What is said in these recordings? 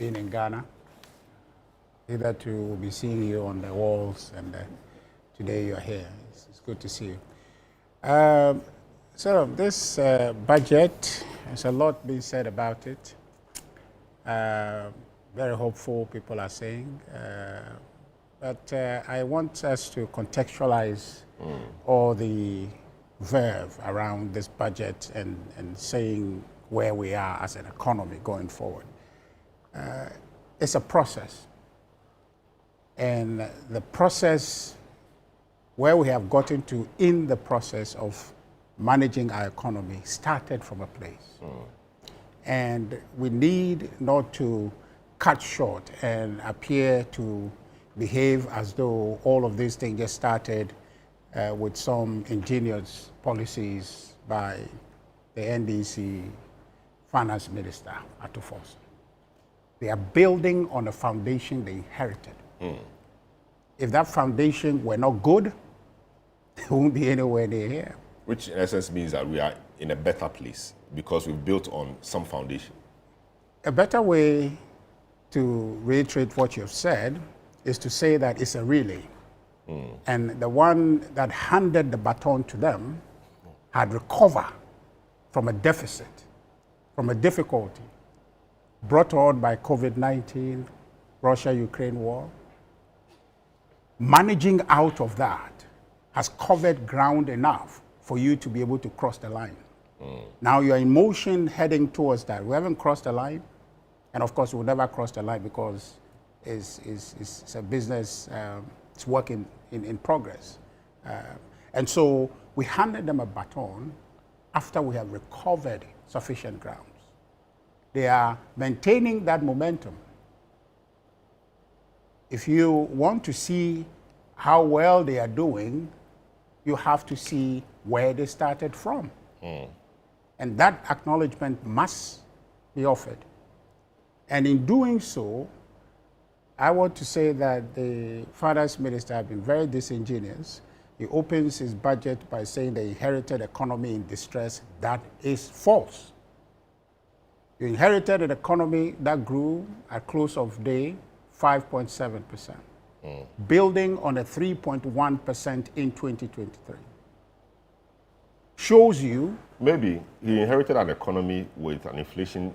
being in Ghana. Hitherto, we'll be seeing you on the walls, and today you're here. It's good to see you. So this budget, there's a lot being said about it. Very hopeful, people are saying. But I want us to contextualize all the verve around this budget and saying where we are as an economy going forward. It's a process. And the process, where we have gotten to in the process of managing our economy, started from a place. And we need not to cut short and appear to behave as though all of these things just started with some ingenious policies by the NDC finance minister, Atufos. They are building on a foundation they inherited. If that foundation were not good, they won't be anywhere near here. Which in essence means that we are in a better place because we've built on some foundation. A better way to reiterate what you've said is to say that it's a relay. And the one that handed the baton to them had recovered from a deficit, from a difficulty brought on by COVID-19, Russia-Ukraine war. Managing out of that has covered ground enough for you to be able to cross the line. Now you're in motion heading towards that. We haven't crossed the line, and of course we'll never cross the line because it's a business, it's work in progress. And so we handed them a baton after we have recovered sufficient grounds. They are maintaining that momentum. If you want to see how well they are doing, you have to see where they started from. And that acknowledgement must be offered. And in doing so, I want to say that the finance minister has been very disingenuous. He opens his budget by saying the inherited economy in distress. That is false. You inherited an economy that grew at close of day 5.7%, building on a 3.1% in 2023. Shows you... Maybe he inherited an economy with an inflation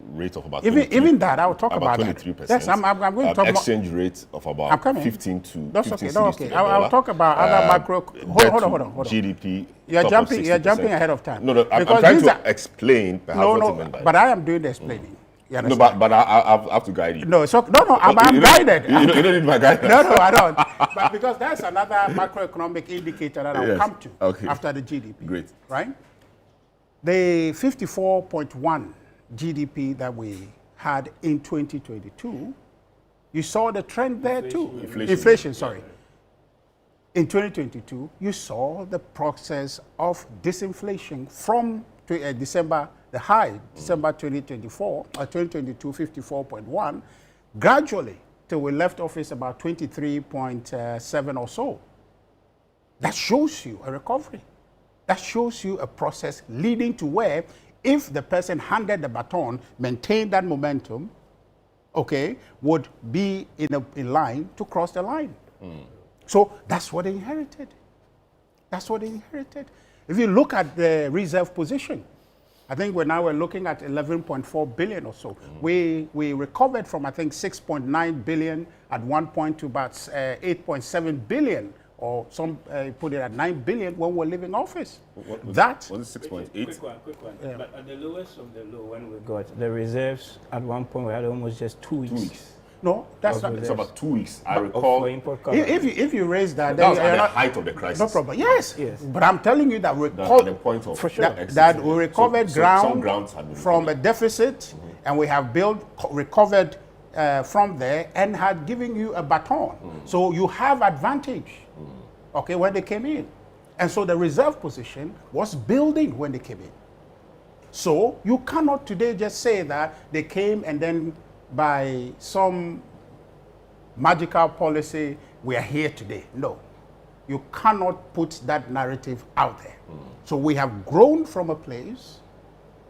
rate of about even that, I'll talk about 23%. That. Yes, I'm going to talk exchange rate of about 15 to That's 15 okay. No, cedis to okay. the I'll dollar. talk about other macro. Hold on. GDP. You're jumping ahead of time. No, I'm trying to explain perhaps what you meant by but I am doing the explaining. No, but I have to guide you. No, I'm guided. You don't need my guidance. No, I don't. But because that's another macroeconomic indicator that I'll come to after the GDP. Great. Right? The 54.1 GDP that we had in 2022, you saw the trend there too. Inflation, sorry. In 2022, you saw the process of disinflation from December, the high, December 2024, or 2022, 54.1, gradually till we left office about 23.7 or so. That shows you a recovery. That shows you a process leading to where, if the person handed the baton, maintained that momentum, okay, would be in line to cross the line. So that's what they inherited. That's what they inherited. If you look at the reserve position, I think we're looking at 11.4 billion or so. We recovered from, I think, 6.9 billion at one point to about 8.7 billion, or some put it at 9 billion when we're leaving office. Was it 6.8? Quick one. Yeah. But at the lowest of the low, when we got the reserves, at one point we had almost just 2 weeks. 2 weeks. No, that's not. It's about 2 weeks. I recall. If you raise that, that was at the height of the crisis. No problem. Yes. But I'm telling you that we recovered ground from a deficit, and we have recovered from there, and had given you a baton. So you have advantage. Okay, when they came in, and so the reserve position was building when they came in. So you cannot today just say that they came and then, by some magical policy, we are here today. No, you cannot put that narrative out there. So we have grown from a place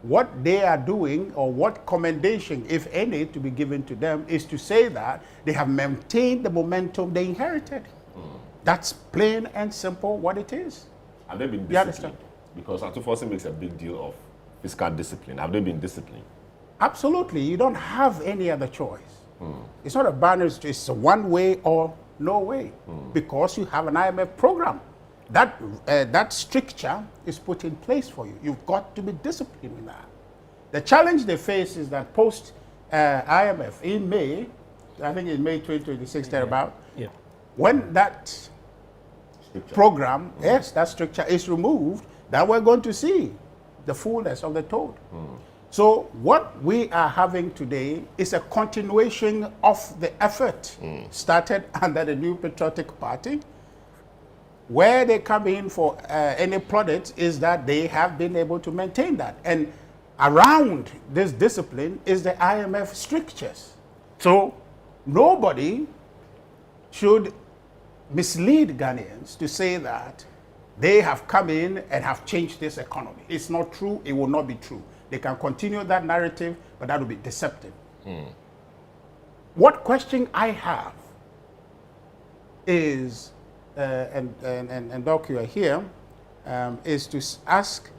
what they are doing, or what commendation, if any, to be given to them, is to say that they have maintained the momentum they inherited. That's plain and simple what it is. Have they been You understand? disciplined? Because Atufosi makes a big deal of fiscal discipline. Have they been disciplined? Absolutely. You don't have any other choice. It's not a binary, it's a one way or no way, because you have an IMF program. That stricture is put in place for you. You've got to be disciplined in that. The challenge they face is that post IMF in May, I think in May 2026, thereabout, when that program, yes, that structure is removed, that we're going to see the fullness of the toad. So what we are having today is a continuation of the effort started under the New Patriotic Party. Where they come in for any plaudits is that they have been able to maintain that. And around this discipline is the IMF strictures. So nobody should mislead Ghanaians to say that they have come in and have changed this economy. It's not true. It will not be true. They can continue that narrative, but that will be deceptive. What question I have is, and Doc, you are here, is to ask,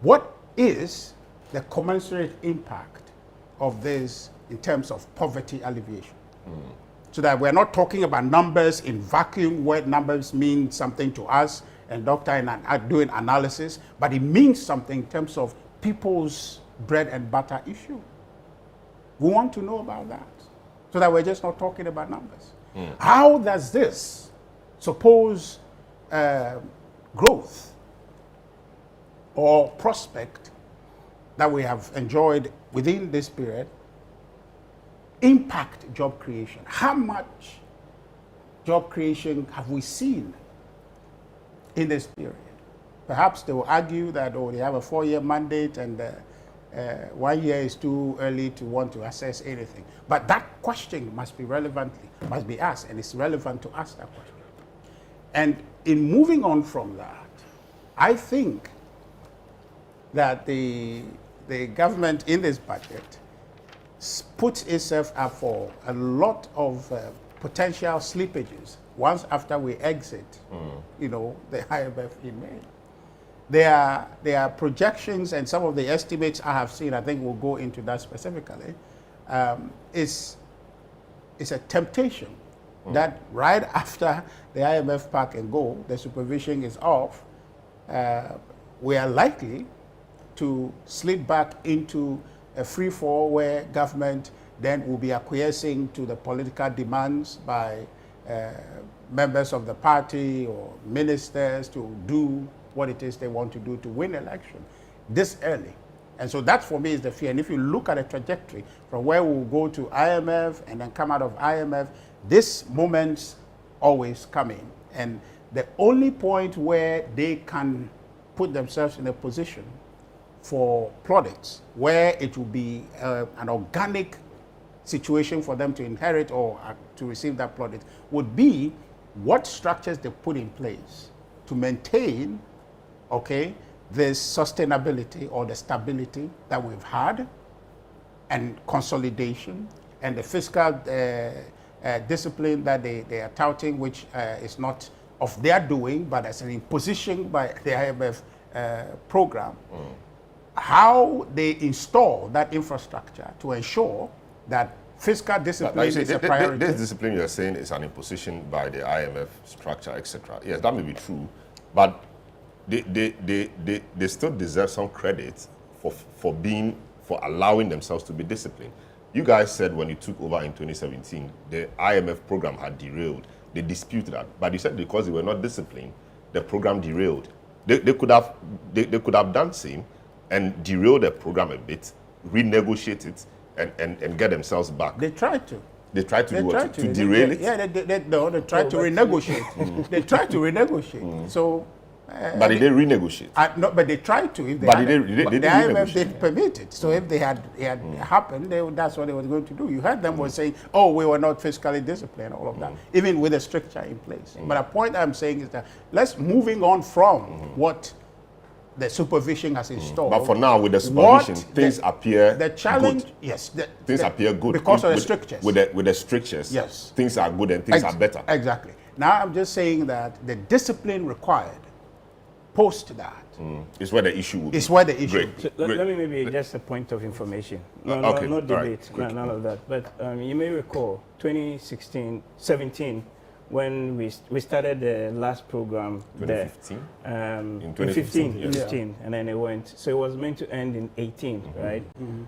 what is the commensurate impact of this in terms of poverty alleviation? So that we're not talking about numbers in vacuum, where numbers mean something to us, and doctor are doing analysis, but it means something in terms of people's bread and butter issue. We want to know about that, so that we're just not talking about numbers. How does this suppose growth or prospect that we have enjoyed within this period impact job creation? How much job creation have we seen in this period? Perhaps they will argue that, oh, they have a 4-year mandate and 1 year is too early to want to assess anything. But that question must be asked, and it's relevant to ask that question. And in moving on from that, I think that the government in this budget puts itself up for a lot of potential slippages once after we exit, the IMF in May. There are projections, and some of the estimates I have seen, I think we'll go into that specifically, is a temptation that right after the IMF pack and go, the supervision is off, we are likely to slip back into a free fall where government then will be acquiescing to the political demands by members of the party or ministers to do what it is they want to do to win election this early. And so that for me is the fear. And if you look at a trajectory from where we'll go to IMF and then come out of IMF, this moments always come in. And the only point where they can put themselves in a position for plaudits, where it will be an organic situation for them to inherit or to receive that plaudit, would be what structures they put in place to maintain, this sustainability or the stability that we've had, and consolidation, and the fiscal discipline that they are touting, which is not of their doing, but as an imposition by the IMF program. How they install that infrastructure to ensure that fiscal discipline is a priority. This discipline you're saying is an imposition by the IMF structure, etc. Yes, that may be true, but they still deserve some credit for allowing themselves to be disciplined. You guys said when you took over in 2017, the IMF program had derailed. They disputed that, but you said because they were not disciplined, the program derailed. They could have done same and derail the program a bit, renegotiate it, and get themselves back. They tried to. They tried to do what? To derail it? Yeah, they tried to renegotiate. They tried to renegotiate. So. But they didn't renegotiate. No, but they tried to. If they but had, they the IMF didn't permit it. So if they had happened, that's what they were going to do. You heard them were saying, "Oh, we were not fiscally disciplined," all of that, even with a stricture in place. But a point I'm saying is that moving on from what the supervision has installed. But for now, with the supervision, things appear the challenge, good. yes, things appear good because of the strictures. With the strictures, yes, things are good and things are better. Exactly. Now I'm just saying that the discipline required post that is where the issue will be. Is where the issue. Great. So let me maybe just a point of information. No, okay. no debate, Right. none of that. But you may recall 17, when we started the last program 2015? there. In 2015, yes. 15, and then it went. So it was meant to end in 18, right?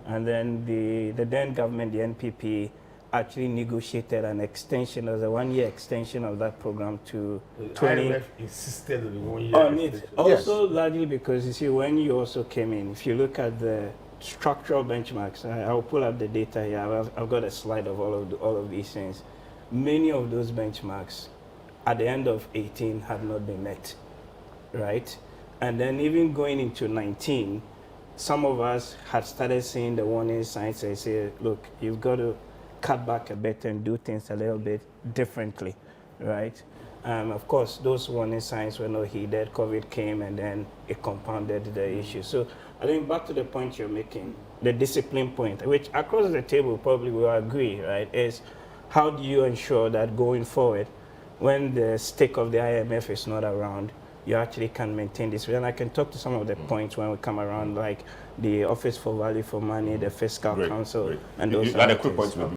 And then the then government, the NPP, actually negotiated an extension, as a 1-year extension of that program to 20. IMF insisted on the 1 year. On it. Also, largely because you see, when you also came in, if you look at the structural benchmarks, I'll pull up the data here. I've got a slide of all of these things. Many of those benchmarks at the end of 18 had not been met, right? And then even going into 19, some of us had started seeing the warning signs and say, look, you've got to cut back a bit and do things a little bit differently, right? Of course, those warning signs were not heeded. COVID came and then it compounded the issue. So I think back to the point you're making, the discipline point, which across the table probably will agree, right, is how do you ensure that going forward, when the stick of the IMF is not around, you actually can maintain this? And I can talk to some of the points when we come around, like the Office for Value for Money, the Fiscal Council, and those. You had a quick point to make.